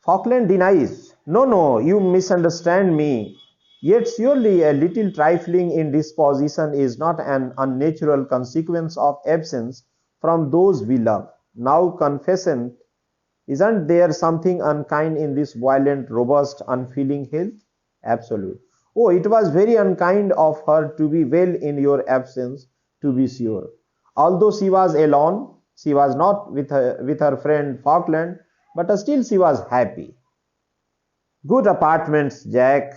Falkland denies. No, no, you misunderstand me. Yet surely a little trifling indisposition is not an unnatural consequence of absence from those we love. Now confession, isn't there something unkind in this violent, robust, unfeeling health? Absolute. Oh, it was very unkind of her to be well in your absence, to be sure. Although she was alone, she was not with her friend Falkland, but still she was happy. Good apartments, Jack.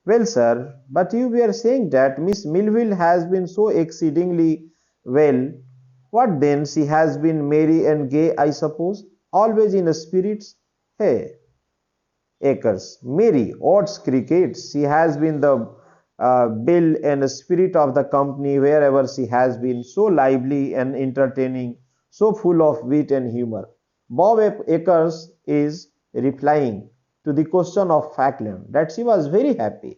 Well, sir, but you were saying that Miss Millville has been so exceedingly well. What then? She has been merry and gay, I suppose, always in spirits. Hey, Acres, merry, odds crickets. She has been the bill and spirit of the company wherever she has been, so lively and entertaining, so full of wit and humor. Bob Acres is replying to the question of Falkland that she was very happy.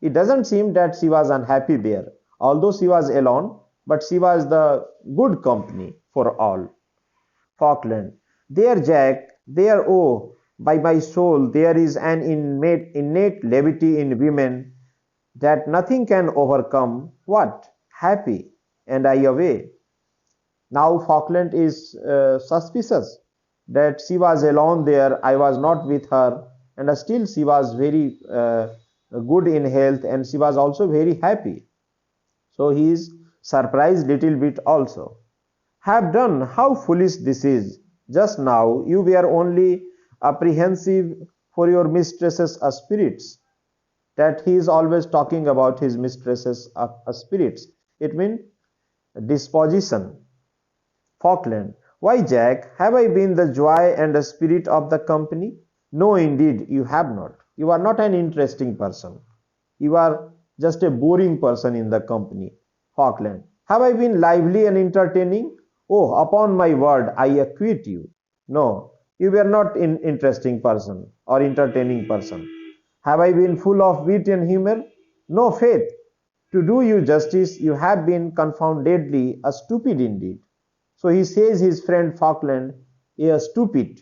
It doesn't seem that she was unhappy there, although she was alone, but she was the good company for all. Falkland. There, Jack, there, oh, by my soul, there is an innate levity in women that nothing can overcome. What? Happy. And I away. Now Falkland is suspicious that she was alone there, I was not with her, and still she was very good in health and she was also very happy. So he is surprised little bit also. Have done, how foolish this is! Just now you were only apprehensive for your mistress's spirits. That he is always talking about his mistress's spirits. It means disposition. Falkland. Why, Jack, have I been the joy and the spirit of the company? No, indeed, you have not. You are not an interesting person. You are just a boring person in the company. Falkland. Have I been lively and entertaining? Oh, upon my word, I acquit you. No, you were not an interesting person or entertaining person. Have I been full of wit and humor? No, faith. To do you justice, you have been confoundedly a stupid indeed. So he says his friend Falkland is stupid.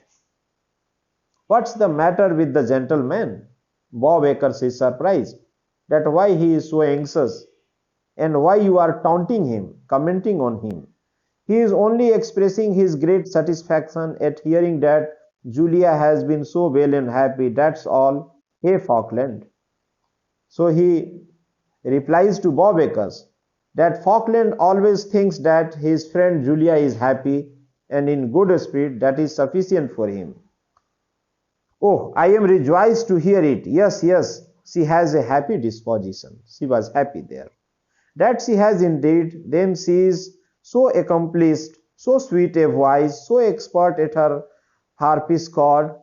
What's the matter with the gentleman? Bob Acres is surprised that why he is so anxious and why you are taunting him, commenting on him. He is only expressing his great satisfaction at hearing that Julia has been so well and happy. That's all. Hey, Falkland. So he replies to Bob Acres that Falkland always thinks that his friend Julia is happy and in good spirit, that is sufficient for him. Oh, I am rejoiced to hear it. Yes, yes, she has a happy disposition. She was happy there. That she has indeed. Then she is so accomplished, so sweet a voice, so expert at her harpsichord,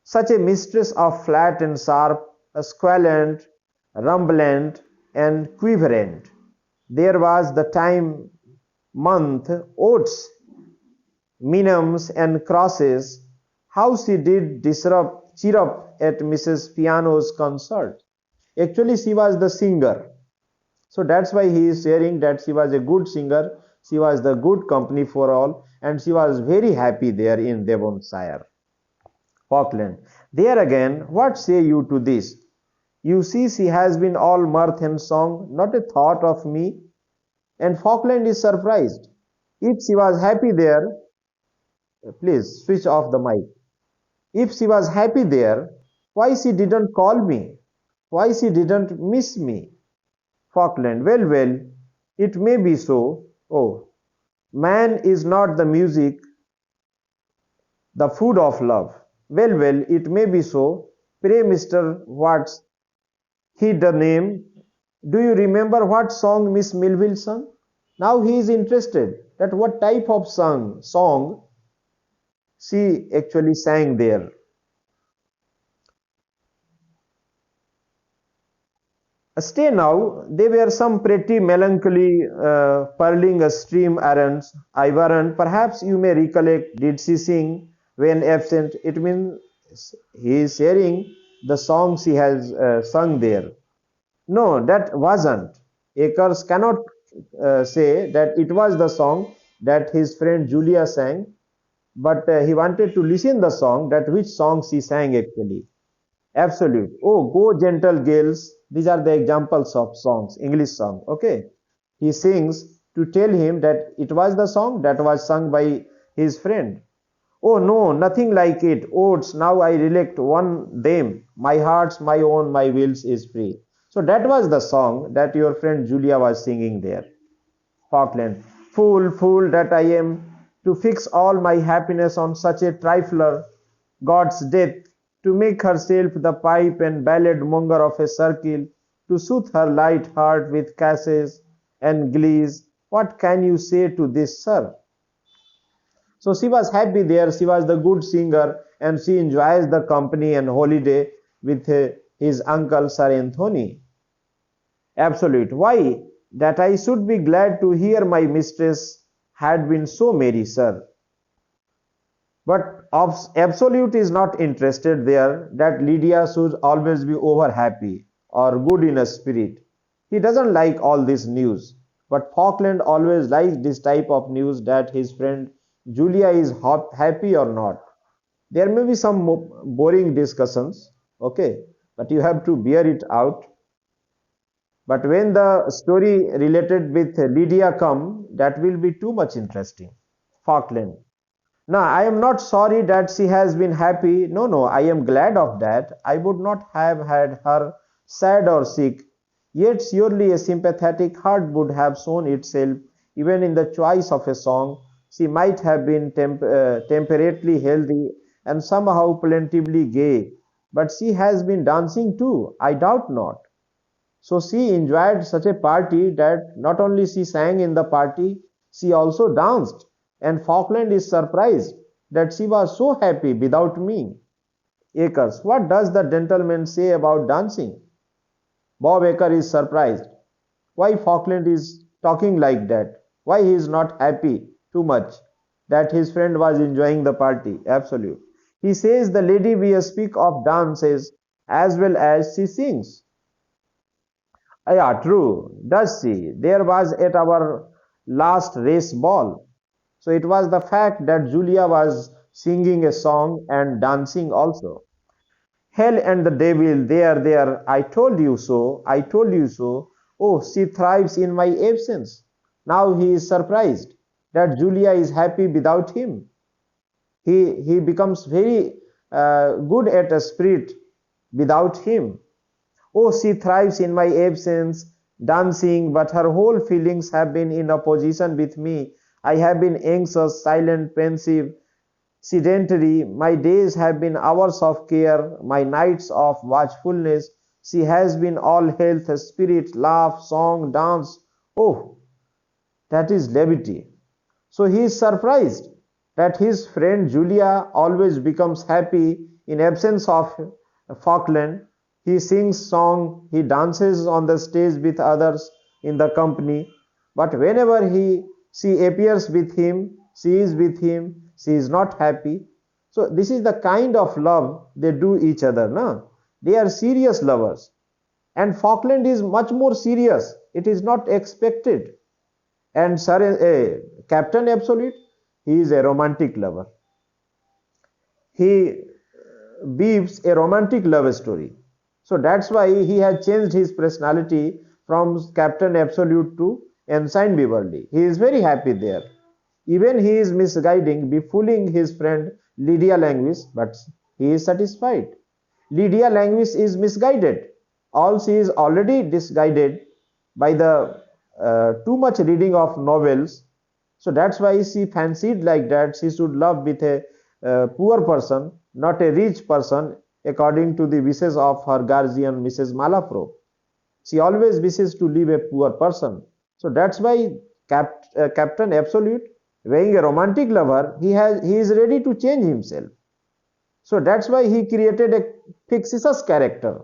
such a mistress of flat and sharp, squalent, rumblant, and quiverant. There was the time, month, oats, minims, and crosses. How she did cheer up at Mrs. Piano's concert. Actually, she was the singer. So that's why he is sharing that she was a good singer, she was the good company for all, and she was very happy there in Devonshire. Falkland. There again, what say you to this? You see, she has been all mirth and song, not a thought of me. And Falkland is surprised. If she was happy there, please switch off the mic. If she was happy there, why she didn't call me? Why she didn't miss me? Falkland. Well, well, it may be so. Oh, man is not the music, the food of love. Well, well, it may be so. Pray, Mr. What's he the name? Do you remember what song Miss Millville sung? Now he is interested that what type of song she actually sang there. Stay now, they were some pretty melancholy purling a stream errands. I warrant, perhaps you may recollect, did she sing when absent? It means he is sharing the song she has sung there. No, that wasn't. Acres cannot say that it was the song that his friend Julia sang. but he wanted to listen the song, that which song she sang actually. Absolute. Oh, go gentle gales. These are the examples of songs, English song. Okay. He sings to tell him that it was the song that was sung by his friend. Oh no, nothing like it. Oats, now I recollect one them. My heart's my own, my wills is free. So that was the song that your friend Julia was singing there. Falkland. Fool, fool that I am, to fix all my happiness on such a trifler, God's death, to make herself the pipe and ballad monger of a circle, to soothe her light heart with caresses and glees. What can you say to this, sir? So she was happy there. She was the good singer, and she enjoys the company and holiday with his uncle Sir Anthony. Absolute. Why? That I should be glad to hear my mistress had been so merry, sir. But Absolute is not interested there that Lydia should always be over happy or good in a spirit. He doesn't like all this news. But Falkland always likes this type of news, that his friend Julia is happy or not. There may be some boring discussions, okay, but you have to bear it out. But when the story related with Lydia come, that will be too much interesting. Falkland. Now, I am not sorry that she has been happy. No, no, I am glad of that. I would not have had her sad or sick. Yet surely a sympathetic heart would have shown itself even in the choice of a song. She might have been temperately healthy and somehow plaintively gay. But she has been dancing too, I doubt not. So she enjoyed such a party that not only she sang in the party, she also danced. And Falkland is surprised that she was so happy without me. Akers, what does the gentleman say about dancing? Bob Aker is surprised. Why Falkland is talking like that? Why he is not happy too much that his friend was enjoying the party? Absolute. He says the lady we speak of dances as well as she sings. Yeah, true. Does she? There was at our last race ball. So it was the fact that Julia was singing a song and dancing also. Hell and the devil, there, I told you so, I told you so. Oh, she thrives in my absence. Now he is surprised that Julia is happy without him. He becomes very good at a spirit without him. Oh, she thrives in my absence, dancing, but her whole feelings have been in opposition with me. I have been anxious, silent, pensive, sedentary. My days have been hours of care, my nights of watchfulness. She has been all health, spirit, laugh, song, dance. Oh, that is levity. So he is surprised that his friend Julia always becomes happy in absence of Falkland. He sings song, he dances on the stage with others in the company, but whenever she appears with him, she is with him, she is not happy. So this is the kind of love they do each other, no? They are serious lovers. And Falkland is much more serious. It is not expected. And Captain Absolute, he is a romantic lover. He weaves a romantic love story. So that's why he has changed his personality from Captain Absolute to Ensign Beverly. He is very happy there. Even he is misguiding, befooling his friend Lydia Languis, but he is satisfied. Lydia Languis is misguided. All she is already misguided by the too much reading of novels. So that's why she fancied like that she should love with a poor person, not a rich person, according to the wishes of her guardian, Mrs. Malafro. She always wishes to leave a poor person. So that's why Captain Absolute, being a romantic lover, he is ready to change himself. So that's why he created a fictitious character,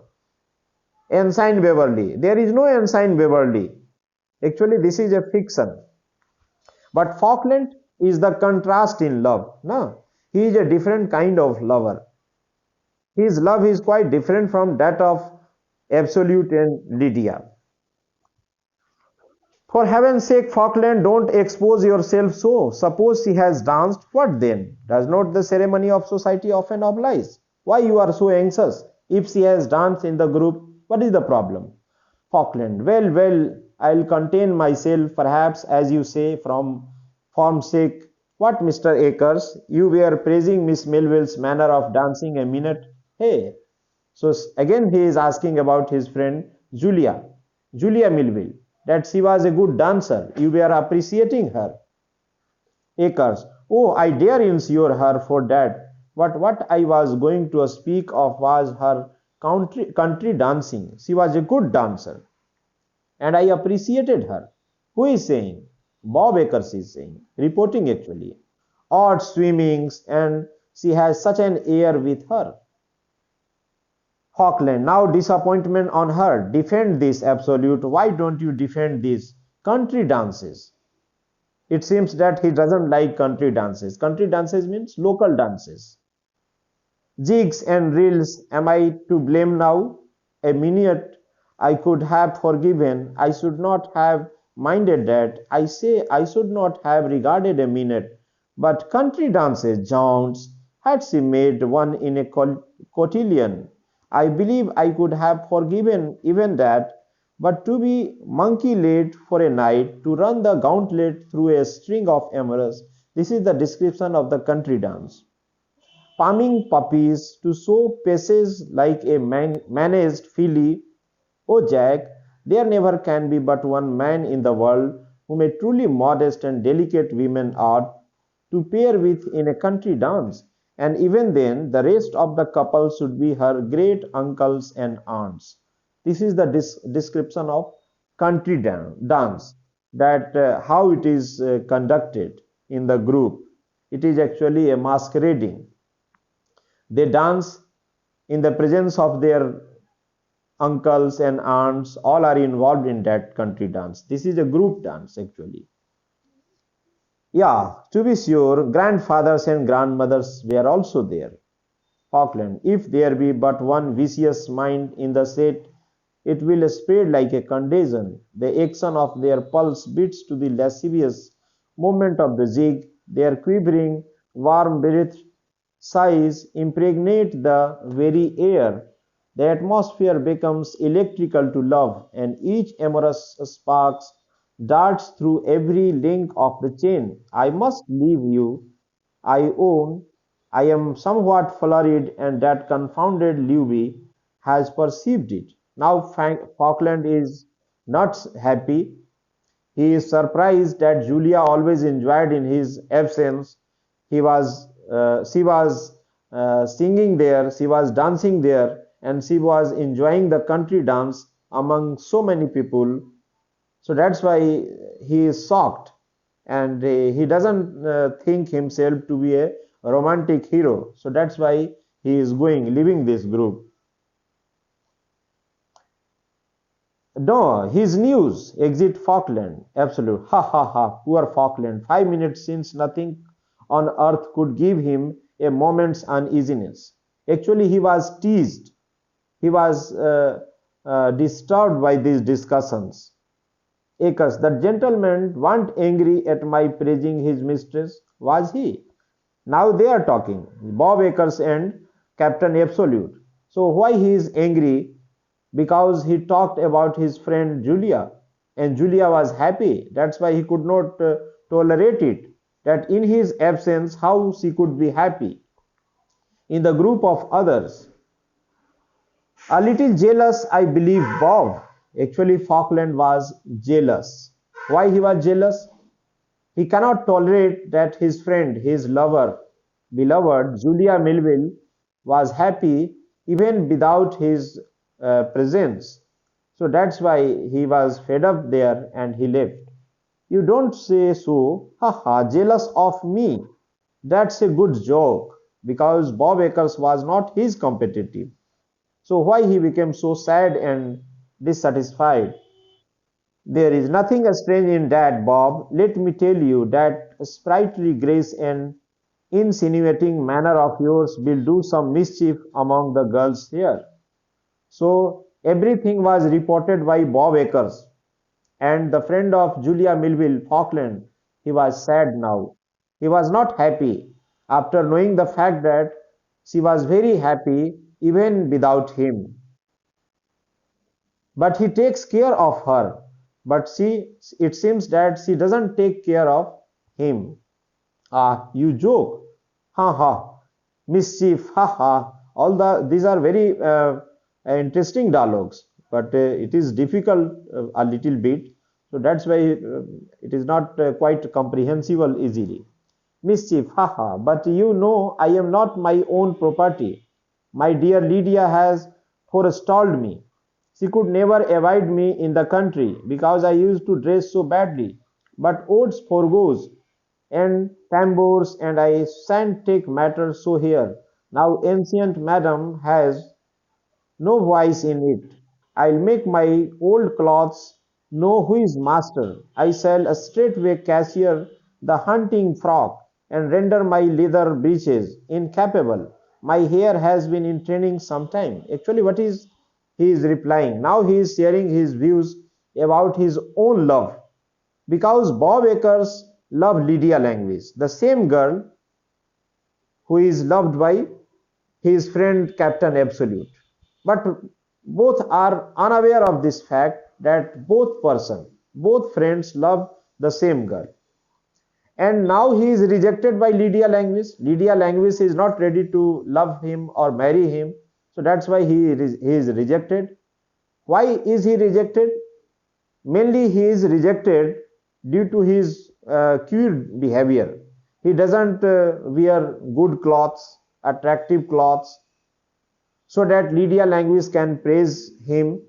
Ensign Beverly. There is no Ensign Beverly. Actually, this is a fiction. But Falkland is the contrast in love. No? He is a different kind of lover. His love is quite different from that of Absolute and Lydia. For heaven's sake, Falkland, don't expose yourself so. Suppose she has danced, what then? Does not the ceremony of society often oblige? Why you are so anxious? If she has danced in the group, what is the problem? Falkland, well, well, I'll contain myself, perhaps, as you say, from form's sake. What, Mr. Akers? You were praising Miss Melville's manner of dancing a minute. Hey, so again he is asking about his friend Julia Melville, that she was a good dancer. You were appreciating her. Akers, oh, I dare insure her for that. But what I was going to speak of was her country dancing. She was a good dancer, and I appreciated her. Who is saying? Bob Akers is saying, reporting actually. Odd swimmings, and she has such an air with her. Falkland, now disappointment on her. Defend this, Absolute. Why don't you defend these country dances? It seems that he doesn't like country dances. Country dances means local dances. Jigs and reels, am I to blame now? A minute I could have forgiven. I should not have minded that. I say I should not have regarded a minute. But country dances, Jones, had she made one in a cotillion, I believe I could have forgiven even that. But to be monkey-led for a night, to run the gauntlet through a string of amorous, this is the description of the country dance. Palming puppies, to sow paces like a managed filly. Oh, Jack, there never can be but one man in the world whom a truly modest and delicate woman ought to pair with in a country dance, and even then the rest of the couple should be her great uncles and aunts. This is the description of country dance, that how it is conducted in the group. It is actually a masquerading. They dance in the presence of their uncles and aunts, all are involved in that country dance. This is a group dance actually. Yeah, to be sure, grandfathers and grandmothers were also there. Falkland, if there be but one vicious mind in the set, it will spread like a contagion. The action of their pulse beats to the lascivious movement of the jig, their quivering, warm-breathed sighs impregnate the very air. The atmosphere becomes electrical to love, and each amorous spark darts through every link of the chain. I must leave you. I own I am somewhat flurried, and that confounded Lewby has perceived it. Now Falkland is not happy. He is surprised that Julia always enjoyed in his absence. She was singing there, she was dancing there, and she was enjoying the country dance among so many people. So that's why he is shocked, and he doesn't think himself to be a romantic hero. So that's why he is leaving this group. No, his news. Exit Falkland. Absolute. Ha ha ha. Poor Falkland. 5 minutes since nothing on earth could give him a moment's uneasiness. Actually, he was teased. He was disturbed by these discussions. Akers, that gentleman weren't angry at my praising his mistress, was he? Now they are talking, Bob Akers and Captain Absolute. So why he is angry? Because he talked about his friend Julia, and Julia was happy. That's why he could not tolerate it. That in his absence, how she could be happy in the group of others. A little jealous, I believe, Bob. Actually, Falkland was jealous. Why he was jealous? He cannot tolerate that his friend, his lover, beloved Julia Melville was happy even without his presence. So that's why he was fed up there and he left. You don't say so. Haha, jealous of me. That's a good joke, because Bob Akers was not his competitive. So why he became so sad and dissatisfied? There is nothing strange in that, Bob. Let me tell you that sprightly grace and insinuating manner of yours will do some mischief among the girls here. So everything was reported by Bob Akers. And the friend of Julia Melville, Falkland, he was sad now. He was not happy after knowing the fact that she was very happy even without him. But he takes care of her. But it seems that she doesn't take care of him. Ah, you joke. Ha ha. Mischief. Ha ha. These are very interesting dialogues, but it is difficult a little bit. So that's why it is not quite comprehensible easily. Mischief. Ha ha. But you know, I am not my own property. My dear Lydia has forestalled me. She could never avoid me in the country because I used to dress so badly. But Oates forgoes and tambours, and I shan't take matters so here. Now ancient madam has no voice in it. I'll make my old clothes know who is master. I shall straightway cashier the hunting frock and render my leather breeches incapable. My hair has been in training some time. Actually, what is he is replying? Now he is sharing his views about his own love because Bob Acres loved Lydia Language, the same girl who is loved by his friend Captain Absolute. But both are unaware of this fact that both friends love the same girl. And now he is rejected by Lydia Language. Lydia Language is not ready to love him or marry him. So that's why he is rejected. Why is he rejected? Mainly he is rejected due to his queer behavior. He doesn't wear good clothes, attractive clothes, so that Lydia Language can praise him.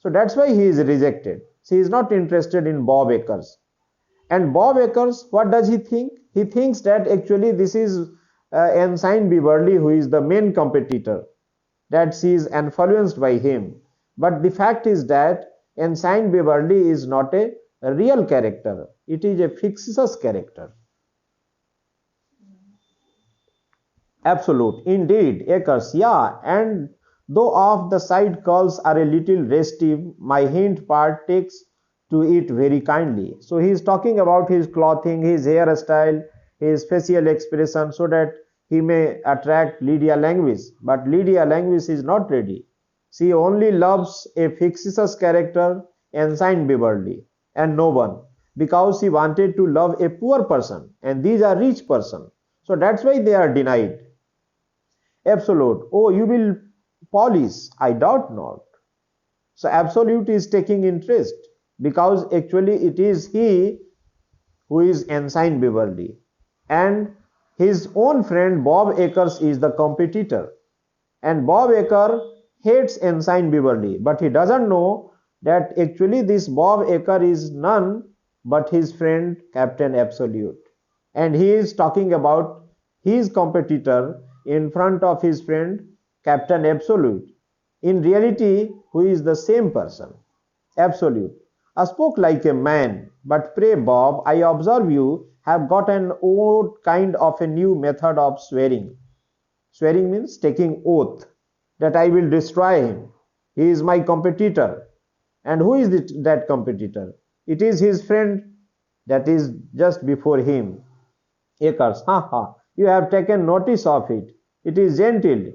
So that's why he is rejected. She is not interested in Bob Acres. And Bob Acres, what does he think? He thinks that actually this is Ensign Beverly who is the main competitor, that she is influenced by him. But the fact is that Ensign Beverly is not a real character. It is a fictitious character. Absolute. Indeed, Acres, yeah. And though of the side curls are a little restive, my hint part takes to it very kindly. So he is talking about his clothing, his hairstyle, his facial expression, so that he may attract Lydia Language. But Lydia Language is not ready. She only loves a fictitious character, Ensign Beverly, and no one, because she wanted to love a poor person, and these are rich person. So that's why they are denied. Absolute. Oh, you will polish. I doubt not. So Absolute is taking interest because actually it is he who is Ensign Beverly, and his own friend Bob Acres is the competitor. And Bob Acre hates Ensign Beverly, but he doesn't know that actually this Bob Acre is none but his friend Captain Absolute. And he is talking about his competitor in front of his friend Captain Absolute. In reality, who is the same person? Absolute. I spoke like a man, but pray, Bob, I observe you have got an old kind of a new method of swearing. Swearing means taking oath that I will destroy him. He is my competitor. And who is that competitor? It is his friend that is just before him. Acres, ha ha, you have taken notice of it. It is gentle,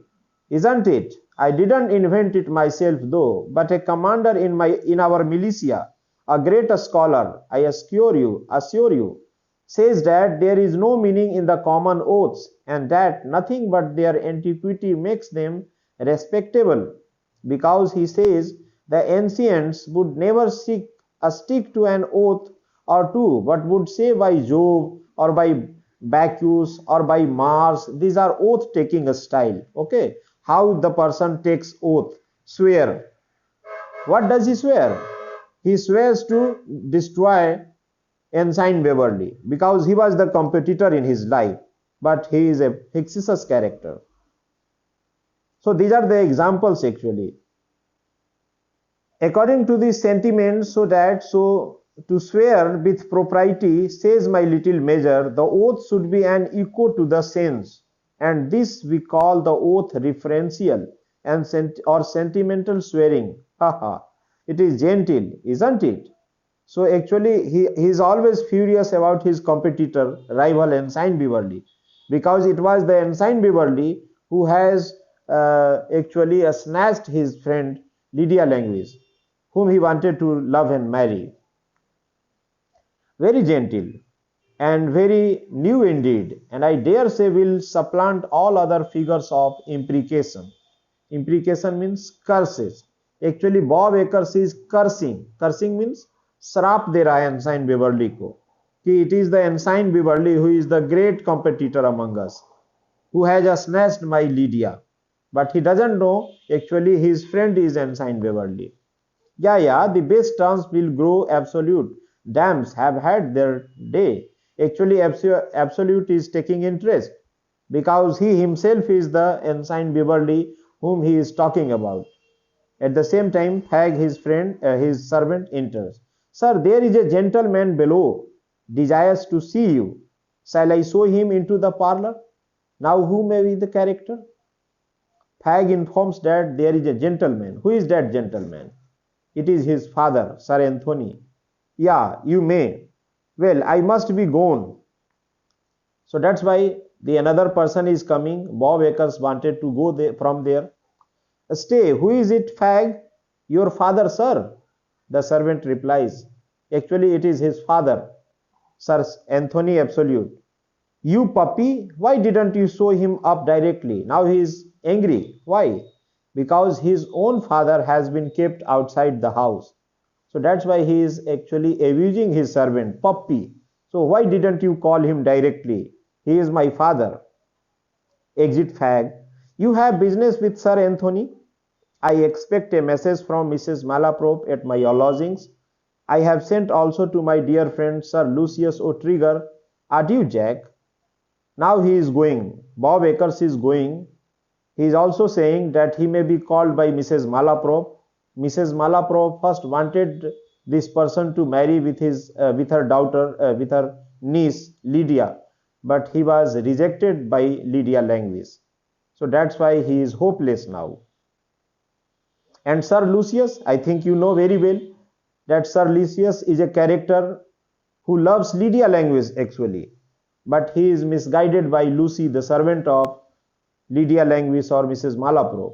isn't it? I didn't invent it myself though, but a commander in our militia, a great scholar, I assure you, says that there is no meaning in the common oaths, and that nothing but their antiquity makes them respectable, because he says the ancients would never stick to an oath or two, but would say by Jove or by Bacchus or by Mars. These are oath taking style. Okay, how the person takes oath, swear. What does he swear? He swears to destroy Ensign Beverly because he was the competitor in his life, but he is a fictitious character. So these are the examples actually. According to these sentiments, so to swear with propriety, says my little major, the oath should be an echo to the sense, and this we call the oath referential or sentimental swearing. Ha ha! It is gentle, isn't it? So actually he is always furious about his competitor, rival Ensign Beverly, because it was the Ensign Beverly who has actually snatched his friend Lydia Language, whom he wanted to love and marry. Very gentle and very new indeed, and I dare say will supplant all other figures of imprecation. Imprecation means curses. Actually, Bob Acres is cursing. Cursing means श्राप दे रहा है Ensign Beverly को कि it is the Ensign Beverly who is the great competitor among us, who has snatched my Lydia. But he doesn't know actually his friend is Ensign Beverly. Yeah, the best terms will grow absolute. Dams have had their day. Actually, absolute is taking interest because he himself is the Ensign Beverly whom he is talking about. At the same time, Fag, his servant, enters. Sir, there is a gentleman below, desires to see you. Shall I show him into the parlor? Now, who may be the character? Fag informs that there is a gentleman. Who is that gentleman? It is his father, Sir Anthony. Yeah, you may. Well, I must be gone. So that's why the another person is coming. Bob Acres wanted to go from there. Stay, who is it, Fag? Your father, sir. The servant replies. Actually, it is his father, Sir Anthony Absolute. You puppy, why didn't you show him up directly? Now he is angry. Why? Because his own father has been kept outside the house. So that's why he is actually abusing his servant, puppy. So why didn't you call him directly? He is my father. Exit Fag. You have business with Sir Anthony? I expect a message from Mrs. Malaprop at my lodgings. I have sent also to my dear friend Sir Lucius O'Trigger. Adieu, Jack. Now he is going. Bob Acres is going. He is also saying that he may be called by Mrs. Malaprop. Mrs. Malaprop first wanted this person to marry with her daughter, with her niece Lydia, but he was rejected by Lydia Language. So that's why he is hopeless now. And Sir Lucius, I think you know very well that Sir Lucius is a character who loves Lydia Language actually, but he is misguided by Lucy, the servant of Lydia Language or Mrs. Malaprop.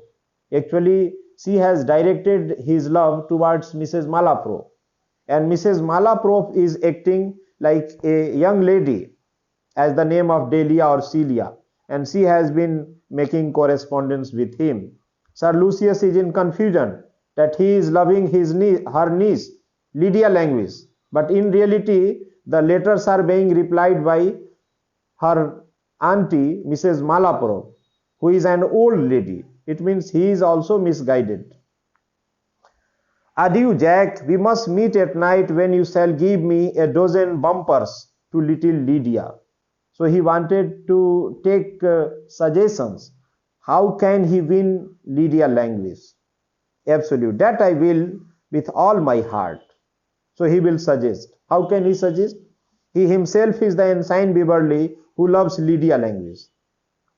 Actually, she has directed his love towards Mrs. Malaprop, and Mrs. Malaprop is acting like a young lady as the name of Delia or Celia, and she has been making correspondence with him. Sir Lucius is in confusion that he is loving her niece, Lydia Language, but in reality, the letters are being replied by her auntie, Mrs. Malaprop, who is an old lady. It means he is also misguided. Adieu, Jack. We must meet at night when you shall give me a dozen bumpers to little Lydia. So he wanted to take suggestions. How can he win Lydia Language? Absolute. That I will with all my heart. So he will suggest. How can he suggest? He himself is the Ensign Beverly who loves Lydia Language.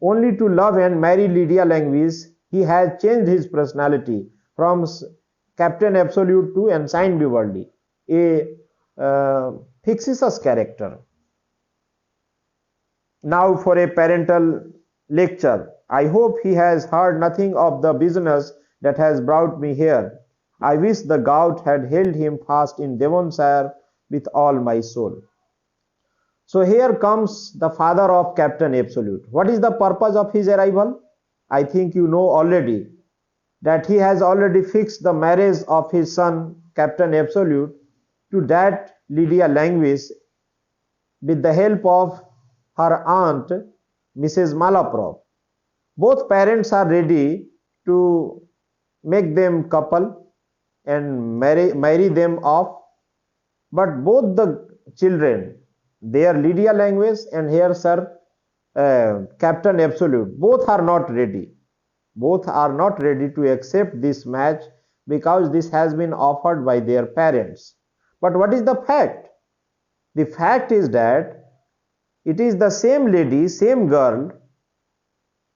Only to love and marry Lydia Language, he has changed his personality from Captain Absolute to Ensign Beverly, a fictitious character. Now for a parental lecture. I hope he has heard nothing of the business that has brought me here. I wish the gout had held him fast in Devonshire with all my soul. So here comes the father of Captain Absolute. What is the purpose of his arrival? I think you know already that he has already fixed the marriage of his son Captain Absolute to that Lydia Language with the help of her aunt Mrs. Malaprop. Both parents are ready to make them couple and marry them off, but both the children, their Lydia Language and here Sir Captain Absolute, both are not ready. Both are not ready to accept this match because this has been offered by their parents. But what is the fact? The fact is that it is the same lady, same girl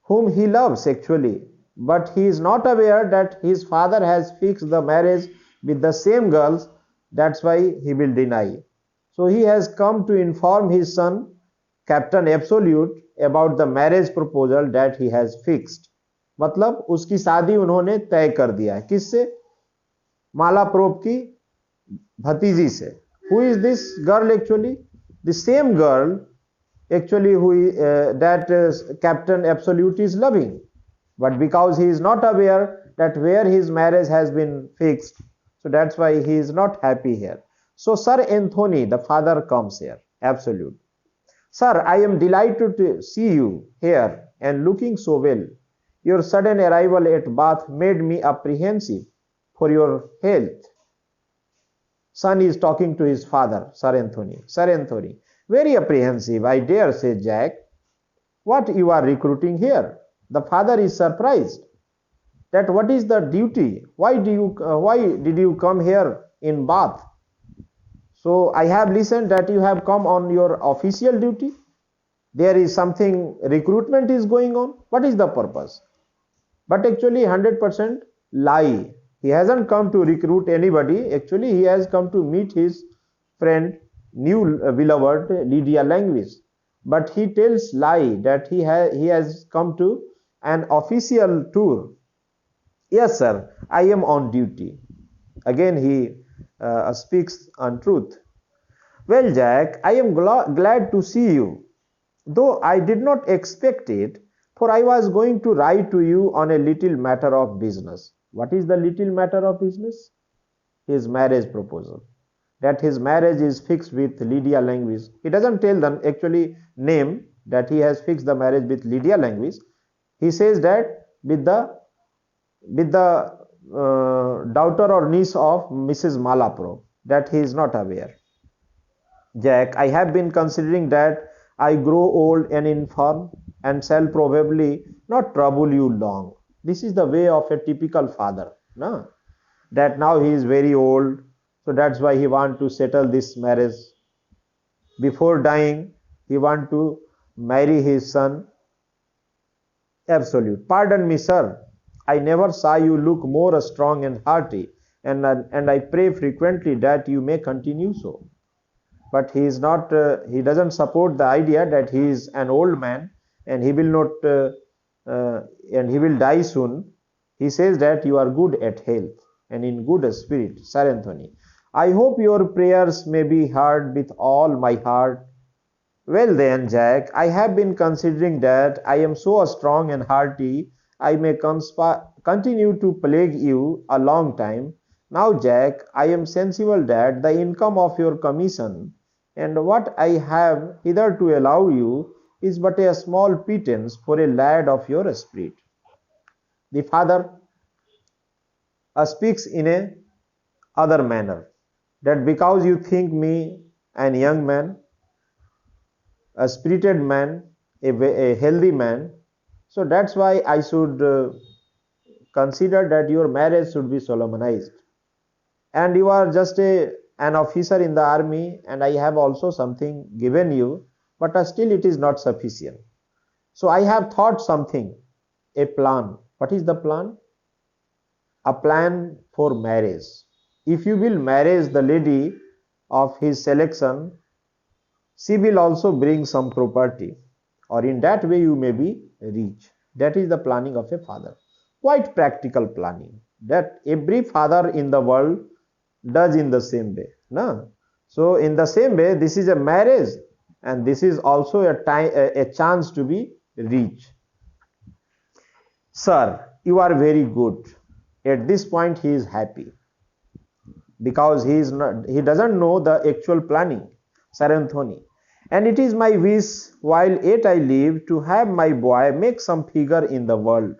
whom he loves actually, but he is not aware that his father has fixed the marriage with the same girls That's why he will deny. So he has come to inform his son, Captain Absolute, about the marriage proposal that he has fixed. मतलब उसकी शादी उन्होंने तय कर दिया है किससे? मालाप्रोप की भतीजी से. Who is this girl actually? The same girl actually that Captain Absolute is loving. But because he is not aware that where his marriage has been fixed, so that's why he is not happy here. So Sir Anthony, the father, comes here. Absolute. Sir, I am delighted to see you here and looking so well. Your sudden arrival at Bath made me apprehensive for your health. Son is talking to his father, Sir Anthony. Sir Anthony, very apprehensive, I dare say, Jack. What you are recruiting here? The father is surprised. That what is the duty? Why did you come here in Bath? So I have listened that you have come on your official duty. There is something recruitment is going on. What is the purpose? But actually 100% lie. He hasn't come to recruit anybody. Actually he has come to meet his friend, new beloved Lydia Language. But he tells lie that he has come to an official tour. Yes, sir, I am on duty. Again he speaks untruth. Well, Jack, I am glad to see you, though I did not expect it, for I was going to write to you on a little matter of business. What is the little matter of business? His marriage proposal. That his marriage is fixed with Lydia Language. He doesn't tell them actually name that he has fixed the marriage with Lydia Language. He says that with the daughter or niece of Mrs. Malaprop, that he is not aware. Jack, I have been considering that I grow old and infirm and shall probably not trouble you long. This is the way of a typical father, no? That now he is very old, so that's why he want to settle this marriage. Before dying, he want to marry his son. Absolute. Pardon me, sir. I never saw you look more strong and hearty, and I pray frequently that you may continue so. But he is not. He doesn't support the idea that he is an old man and he will not and he will die soon. He says that you are good at health and in good spirit, Sir Anthony. I hope your prayers may be heard with all my heart. Well then, Jack, I have been considering that I am so strong and hearty, I may continue to plague you a long time. Now, Jack, I am sensible that the income of your commission and what I have hitherto allowed you is but a small pittance for a lad of your spirit. The father speaks in a other manner, that because you think me an young man, a spirited man, a healthy man, so that's why I should consider that your marriage should be solemnized. And you are just an officer in the army, and I have also something given you, but still it is not sufficient. So I have thought something, a plan. What is the plan? A plan for marriage. If you will marry the lady of his selection, she will also bring some property, or in that way you may be rich. That is the planning of a father. Quite practical planning that every father in the world does in the same way. No? So in the same way, this is a marriage and this is also a chance to be rich. Sir, you are very good. At this point he is happy because he doesn't know the actual planning, Sir Anthony. And it is my wish while yet I live to have my boy make some figure in the world.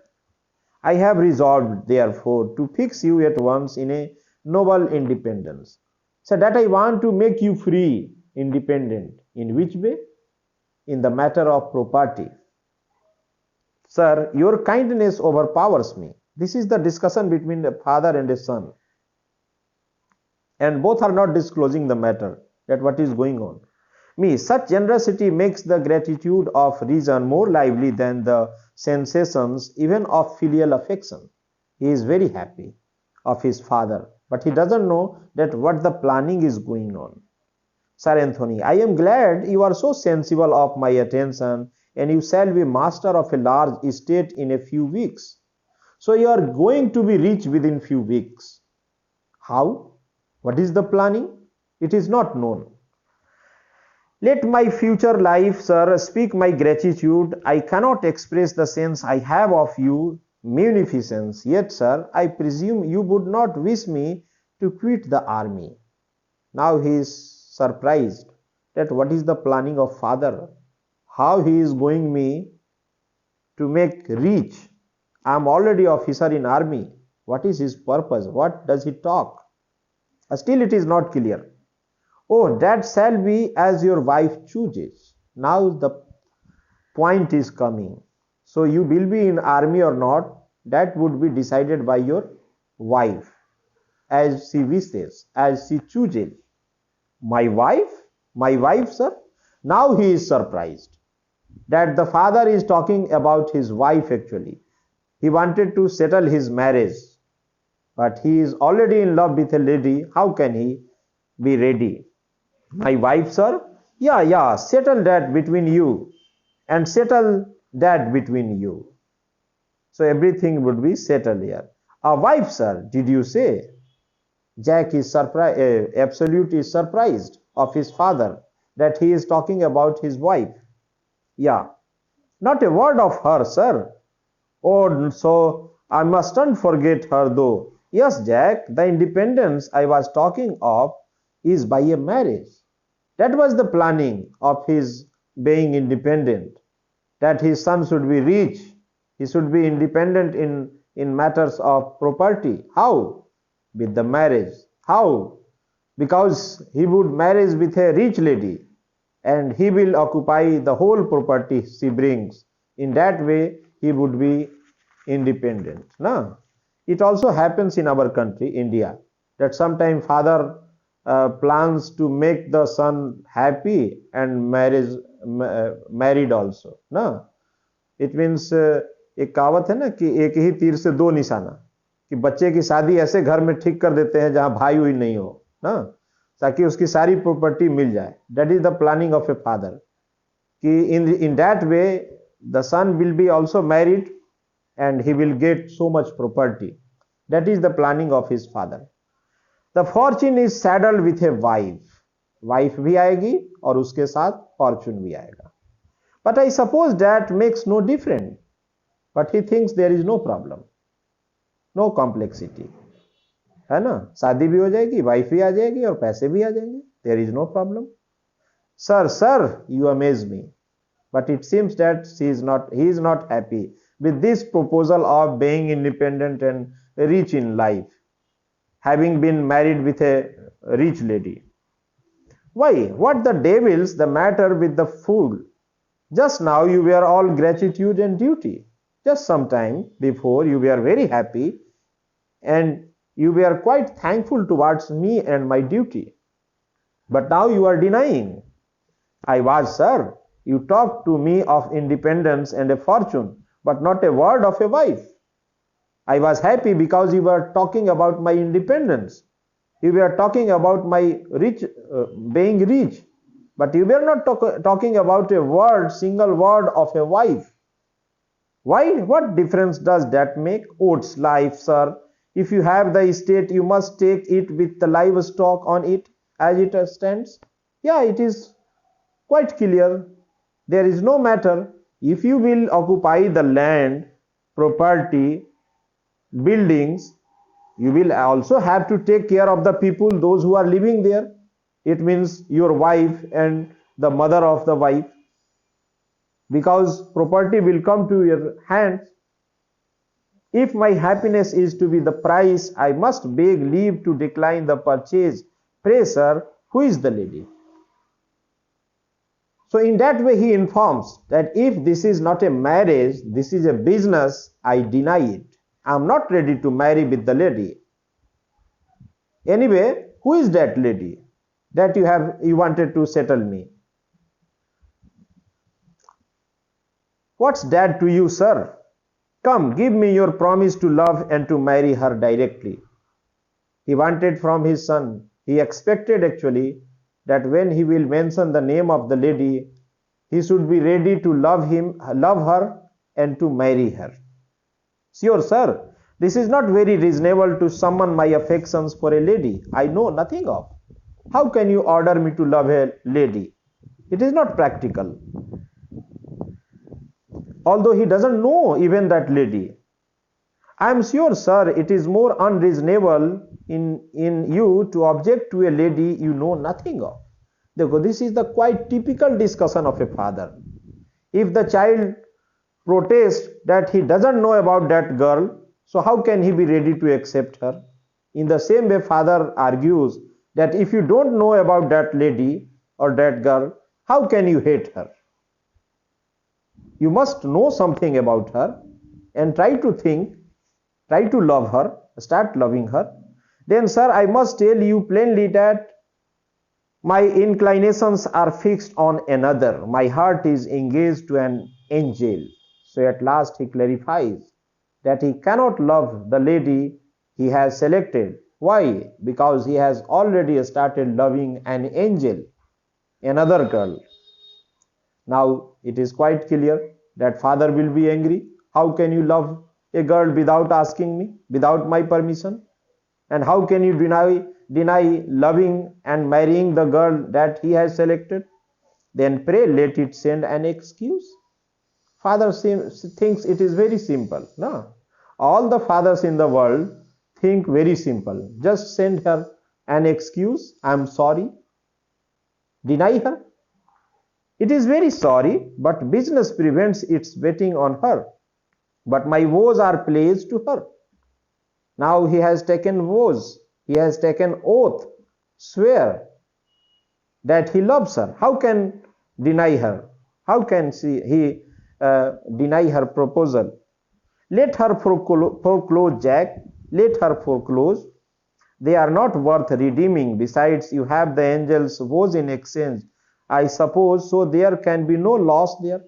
I have resolved therefore to fix you at once in a noble independence, so that I want to make you free, independent. In which way? In the matter of property. Sir, your kindness overpowers me. This is the discussion between a father and a son, and both are not disclosing the matter, that what is going on. Me, such generosity makes the gratitude of reason more lively than the sensations even of filial affection. He is very happy of his father, but he doesn't know that what the planning is going on. Sir Anthony, I am glad you are so sensible of my attention, and you shall be master of a large estate in a few weeks. So you are going to be rich within few weeks. How? What is the planning? It is not known. Let my future life, sir, speak my gratitude. I cannot express the sense I have of you munificence. Yet, sir, I presume you would not wish me to quit the army. Now he is surprised that what is the planning of father, how he is going me to make rich. I am already officer in army. What is his purpose? What does he talk? Still it is not clear. Oh, that shall be as your wife chooses. Now the point is coming. So you will be in army or not, that would be decided by your wife, as she wishes, as she chooses. My wife? My wife, sir? Now he is surprised that the father is talking about his wife actually. He wanted to settle his marriage, but he is already in love with a lady. How can he be ready? My wife, sir? Yeah, settle that between you and settle that between you. So everything would be settled here. A wife, sir, did you say? Jack is surprised, absolutely surprised of his father that he is talking about his wife. Yeah, not a word of her, sir. Oh, so I mustn't forget her though. Yes, Jack, the independence I was talking of is by a marriage. That was the planning of his being independent, that his son should be rich, he should be independent in matters of property. How? With the marriage. How? Because he would marry with a rich lady and he will occupy the whole property she brings. In that way, he would be independent. No? It also happens in our country, India, that sometimes father plans to make the son happy and married also. No? It means एक कहावत है ना कि एक ही तीर से दो निशाना, कि बच्चे की शादी ऐसे घर में ठीक कर देते हैं जहां भाई हुई नहीं हो ना, ताकि उसकी सारी प्रॉपर्टी मिल जाए. That is the planning of a father, कि in that way the son will be also married and he will get so much property. That is the planning of his father. The fortune is saddled with a wife. Wife भी आएगी और उसके साथ fortune भी आएगा. But I suppose that makes no difference. But he thinks there is no problem, no complexity. है ना, शादी भी हो जाएगी, वाइफ भी आ जाएगी और पैसे भी आ जाएंगे. There is no problem. Sir, you amaze me. But it seems that he is not happy with this proposal of being independent and rich in life, having been married with a rich lady. Why? What the devil's the matter with the fool? Just now you were all gratitude and duty. Just some time before you were very happy and you were quite thankful towards me and my duty. But now you are denying. I was, sir. You talked to me of independence and a fortune, but not a word of a wife. I was happy because you were talking about my independence. You were talking about my being rich, but you were not talking about single word of a wife. Why? What difference does that make? Oats life, sir. If you have the estate, you must take it with the livestock on it as it stands. Yeah, it is quite clear. There is no matter. If you will occupy the land, property, buildings, you will also have to take care of the people, those who are living there. It means your wife and the mother of the wife, because property will come to your hands. If my happiness is to be the price, I must beg leave to decline the purchase. Pray, sir, who is the lady? So in that way he informs that if this is not a marriage, this is a business, I deny it. I am not ready to marry with the lady. Anyway, who is that lady that you wanted to settle me? What's that to you, sir? Come, give me your promise to love and to marry her directly. He wanted from his son, he expected actually that when he will mention the name of the lady, he should be ready to love her and to marry her. Sure, sir, this is not very reasonable to summon my affections for a lady I know nothing of. How can you order me to love a lady? It is not practical. Although he doesn't know even that lady. I am sure, sir, it is more unreasonable in you to object to a lady you know nothing of. This is the quite typical discussion of a father. If the child protests that he doesn't know about that girl, so how can he be ready to accept her? In the same way, father argues that if you don't know about that lady or that girl, how can you hate her? You must know something about her and try to think, try to love her, start loving her. Then, sir, I must tell you plainly that my inclinations are fixed on another. My heart is engaged to an angel. So at last he clarifies that he cannot love the lady he has selected. Why? Because he has already started loving an angel, another girl. Now it is quite clear that father will be angry. How can you love a girl without asking me, without my permission? And how can you deny loving and marrying the girl that he has selected? Then pray let it send an excuse. Father thinks it is very simple. No? All the fathers in the world think very simple. Just send her an excuse. I am sorry. Deny her. It is very sorry, but business prevents its waiting on her. But my vows are placed to her. Now he has taken vows. He has taken oath, swear that he loves her. How can deny her? How can he deny her proposal? Let her foreclose, Jack. Let her foreclose. They are not worth redeeming. Besides, you have the angel's vows in exchange, I suppose, so there can be no loss there.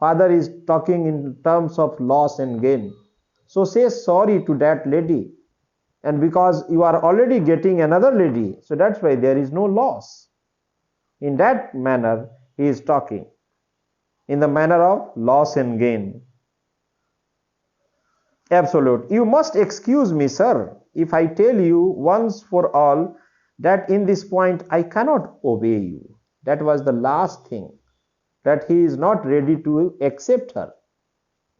Father is talking in terms of loss and gain. So say sorry to that lady. And because you are already getting another lady, so that's why there is no loss. In that manner, he is talking. In the manner of loss and gain. Absolute. You must excuse me, sir, if I tell you once for all that in this point I cannot obey you. That was the last thing, that he is not ready to accept her.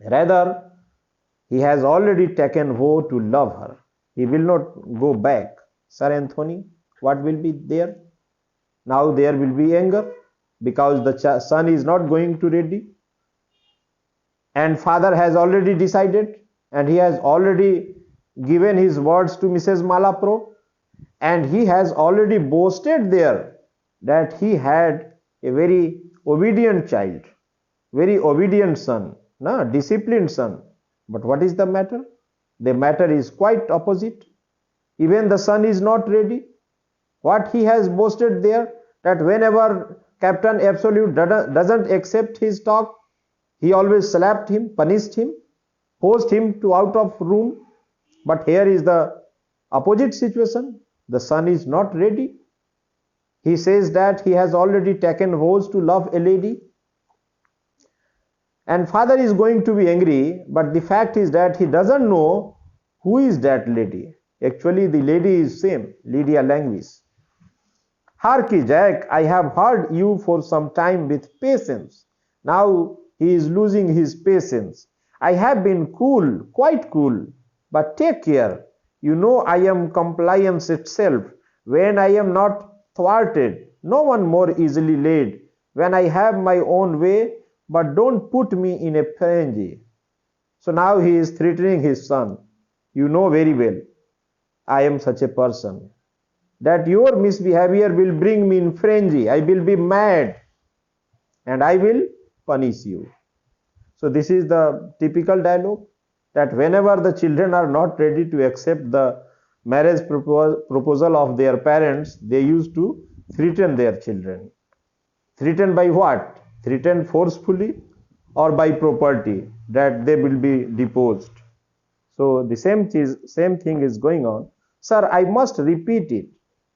Rather, he has already taken vow to love her. He will not go back. Sir Anthony, what will be there? Now there will be anger because the son is not going to ready. And father has already decided and he has already given his words to Mrs. Malapro. And he has already boasted there that he had a very obedient child, very obedient son, disciplined son. But what is the matter? The matter is quite opposite. Even the son is not ready. What he has boasted there, that whenever Captain Absolute doesn't accept his talk, he always slapped him, punished him, forced him to out of room. But here is the opposite situation. The son is not ready. He says that he has already taken vows to love a lady. And father is going to be angry, but the fact is that he doesn't know who is that lady. Actually, the lady is same, Lydia Languis. Harky, Jack, I have heard you for some time with patience. Now he is losing his patience. I have been cool, quite cool, but take care. You know I am compliance itself. When I am not thwarted, no one more easily led. When I have my own way, but don't put me in a frenzy. So now he is threatening his son. You know very well, I am such a person, that your misbehavior will bring me in frenzy. I will be mad and I will punish you. So this is the typical dialogue, that whenever the children are not ready to accept the marriage proposal of their parents, they used to threaten their children. Threaten by what? Threaten forcefully or by property, that they will be deposed. So the same thing is going on. Sir, I must repeat it.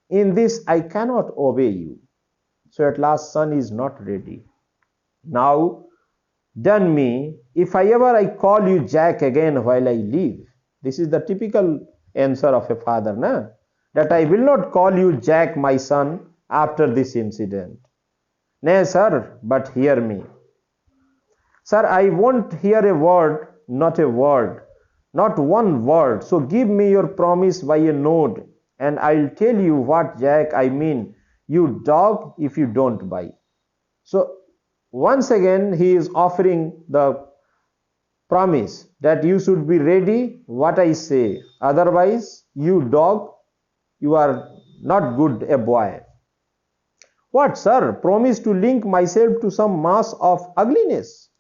In this I cannot obey you. So at last son is not ready. Now done me, if I call you Jack again while I live. This is the typical answer of a father, na? That I will not call you Jack, my son, after this incident. Nay, sir, but hear me. Sir, I won't hear a word, not a word, not one word. So give me your promise by a nod, and I'll tell you what, Jack, I mean. You dog if you don't buy. So once again, he is offering the promise that you should be ready what I say. Otherwise, you dog, you are not good a boy. What, sir? Promise to link myself to some mass of ugliness.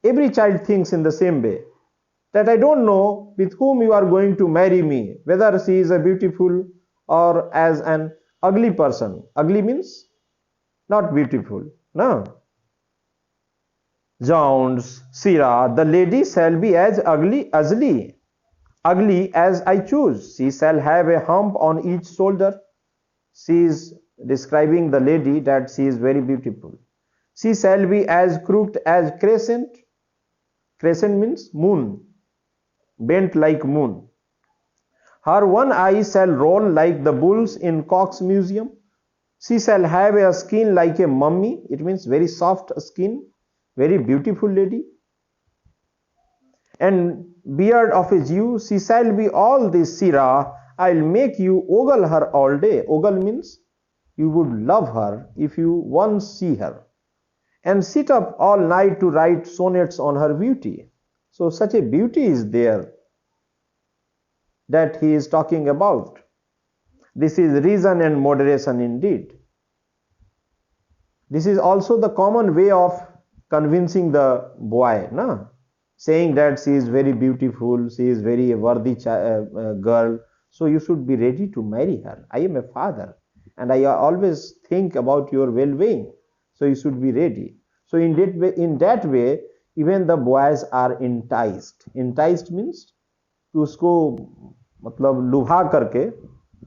Every child thinks in the same way, that I don't know with whom you are going to marry me, whether she is a beautiful or as an ugly person. Ugly means not beautiful. No. Zounds, Sirrah, the lady shall be as ugly as I choose. She shall have a hump on each shoulder. She is describing the lady that she is very beautiful. She shall be as crooked as crescent. Crescent means moon, bent like moon. Her one eye shall roll like the bulls in Cox Museum. She shall have a skin like a mummy. It means very soft skin, very beautiful lady. And beard of a Jew, she shall be all this, Sirrah. I'll make you ogle her all day. Ogle means you would love her if you once see her, and sit up all night to write sonnets on her beauty. So such a beauty is there that he is talking about. This is reason and moderation indeed. This is also the common way of convincing the boy, no? Saying that she is very beautiful, she is very worthy girl, so you should be ready to marry her. I am a father, and I always think about your well-being, so you should be ready. So in that way, even the boys are enticed. Enticed means कि उसको मतलब लुभा करके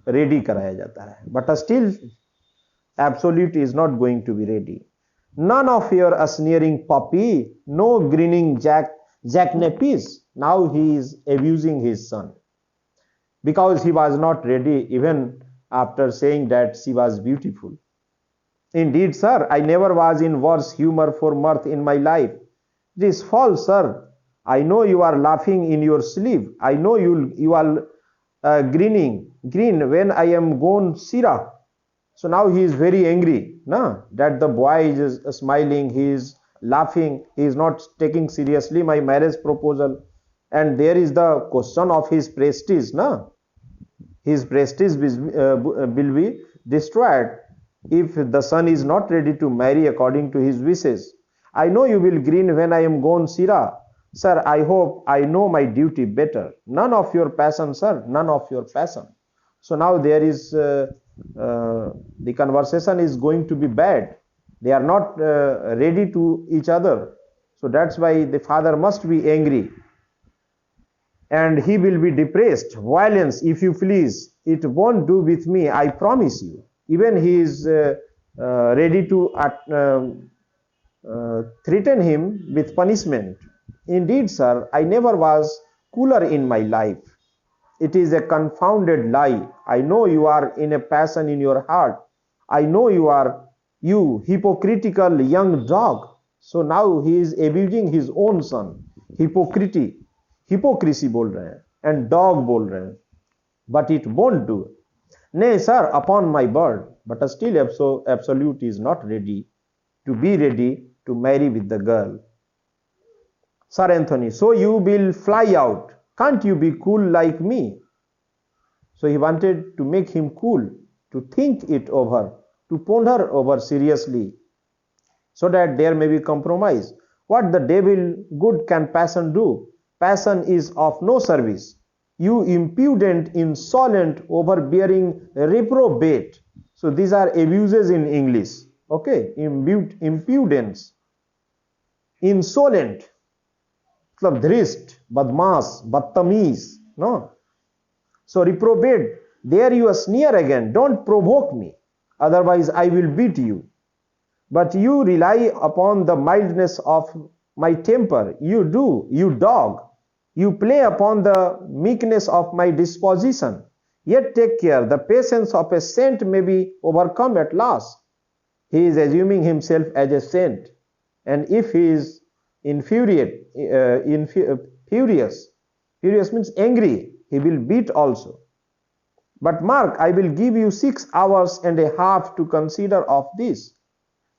ready कराया जाता है. But still, absolute is not going to be ready. None of your sneering puppy, no grinning jackanapes. Now he is abusing his son, because he was not ready even after saying that she was beautiful. Indeed, sir, I never was in worse humor for mirth in my life. It is false, sir. I know you are laughing in your sleeve. I know you are grin when I am gone, Sirrah. So now he is very angry, no? That the boy is smiling, he is laughing, he is not taking seriously my marriage proposal. And there is the question of his prestige, no? His prestige will be destroyed if the son is not ready to marry according to his wishes. I know you will grin when I am gone, Sirrah. Sir, I hope I know my duty better. None of your passion, sir, none of your passion. So now there is the conversation is going to be bad. They are not ready to each other. So that's why the father must be angry, and he will be depressed. Violence, if you please, it won't do with me, I promise you. Even he is ready to threaten him with punishment. Indeed, sir, I never was cooler in my life. It is a confounded lie. I know you are in a passion in your heart. I know you are, you hypocritical young dog. So now he is abusing his own son. Hypocrisy बोल रहे हैं and dog बोल रहे हैं. But it won't do. Nay, sir, upon my word. But still absolute is not ready to marry with the girl. Sir Anthony, so you will fly out. Can't you be cool like me? So he wanted to make him cool, to think it over, to ponder over seriously, so that there may be compromise. What the devil good can passion do? Passion is of no service. You impudent, insolent, overbearing reprobate. So these are abuses in English. Okay, impudence, insolent, मतलब धृष्ट, बदमाश, बदतमीज, no, So reprobate, there you sneer again, don't provoke me, otherwise I will beat you. But you rely upon the mildness of my temper, you do, you dog. You play upon the meekness of my disposition. Yet take care, the patience of a saint may be overcome at last. He is assuming himself as a saint, and if he is furious, furious means angry, he will beat also. But mark, I will give you 6 hours and a half to consider of this.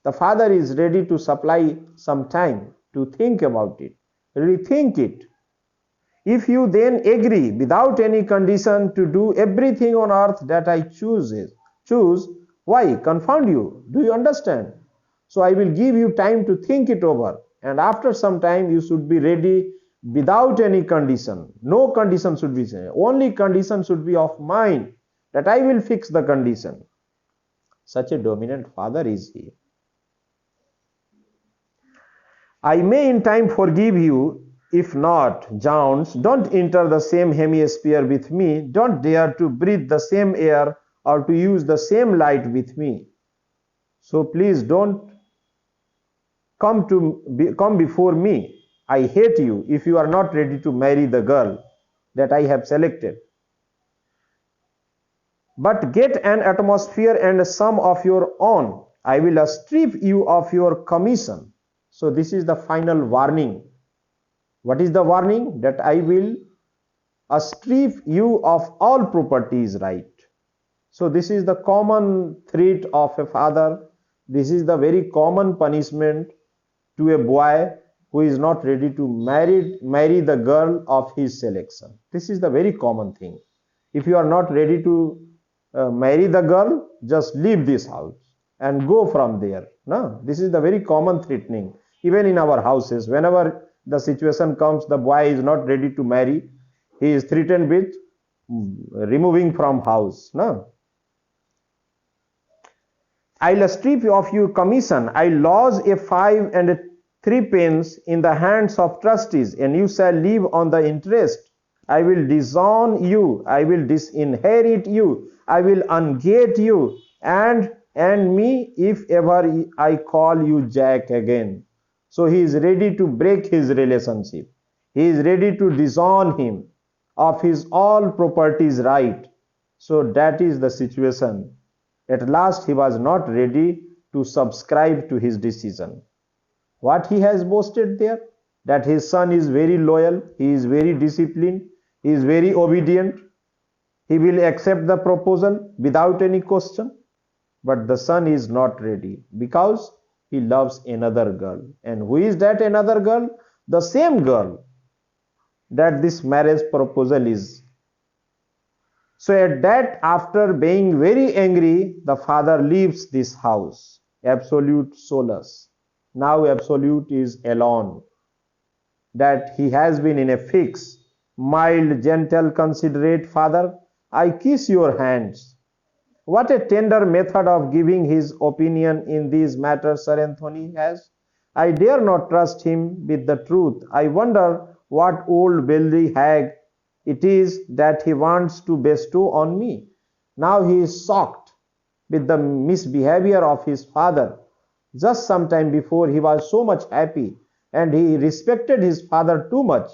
The father is ready to supply some time to think about it, rethink it. If you then agree without any condition to do everything on earth that I choose, why confound you? Do you understand? So I will give you time to think it over, and after some time you should be ready without any condition. No condition should be there. Only condition should be of mine, that I will fix the condition. Such a dominant father is he. I may in time forgive you. If not, Jones, don't enter the same hemisphere with me, don't dare to breathe the same air or to use the same light with me. So please don't come before me. I hate you if you are not ready to marry the girl that I have selected. But get an atmosphere and some of your own. I will strip you of your commission. So this is the final warning. What is the warning? That I will strip you of all properties, right? So this is the common threat of a father. This is the very common punishment to a boy who is not ready to marry the girl of his selection. This is the very common thing. If you are not ready to marry the girl, just leave this house and go from there. No, this is the very common threatening. Even in our houses, whenever the situation comes, the boy is not ready to marry, he is threatened with removing from house. No? I'll strip of your commission, I'll lodge a 5 and a 3 pence in the hands of trustees, and you shall live on the interest. I will disown you, I will disinherit you, I will ungate you, and me if ever I call you Jack again. So he is ready to break his relationship. He is ready to disown him of his all properties right. So that is the situation. At last he was not ready to subscribe to his decision. What he has boasted there? That his son is very loyal, he is very disciplined, he is very obedient. He will accept the proposal without any question. But the son is not ready because he loves another girl. And who is that another girl? The same girl that this marriage proposal is. So at that, after being very angry, the father leaves this house. Absolute solace. Now absolute is alone. That he has been in a fix. Mild, gentle, considerate father, I kiss your hands. What a tender method of giving his opinion in these matters Sir Anthony has. I dare not trust him with the truth. I wonder what old wealthy hag it is that he wants to bestow on me. Now he is shocked with the misbehavior of his father. Just some time before he was so much happy and he respected his father too much.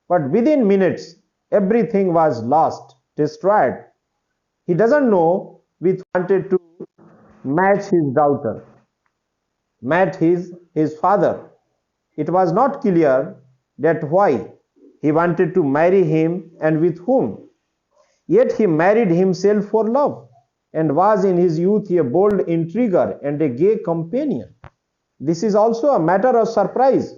But within minutes everything was lost, destroyed. He doesn't know which wanted to match his daughter, match his father. It was not clear that why he wanted to marry him and with whom. Yet he married himself for love and was in his youth a bold intriguer and a gay companion. This is also a matter of surprise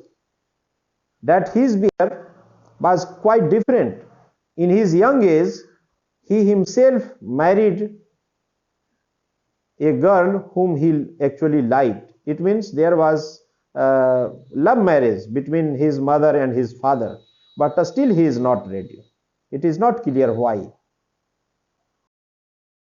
that his behavior was quite different. In his young age, he himself married a girl whom he actually liked. It means there was love marriage between his mother and his father, but still he is not ready. It is not clear why.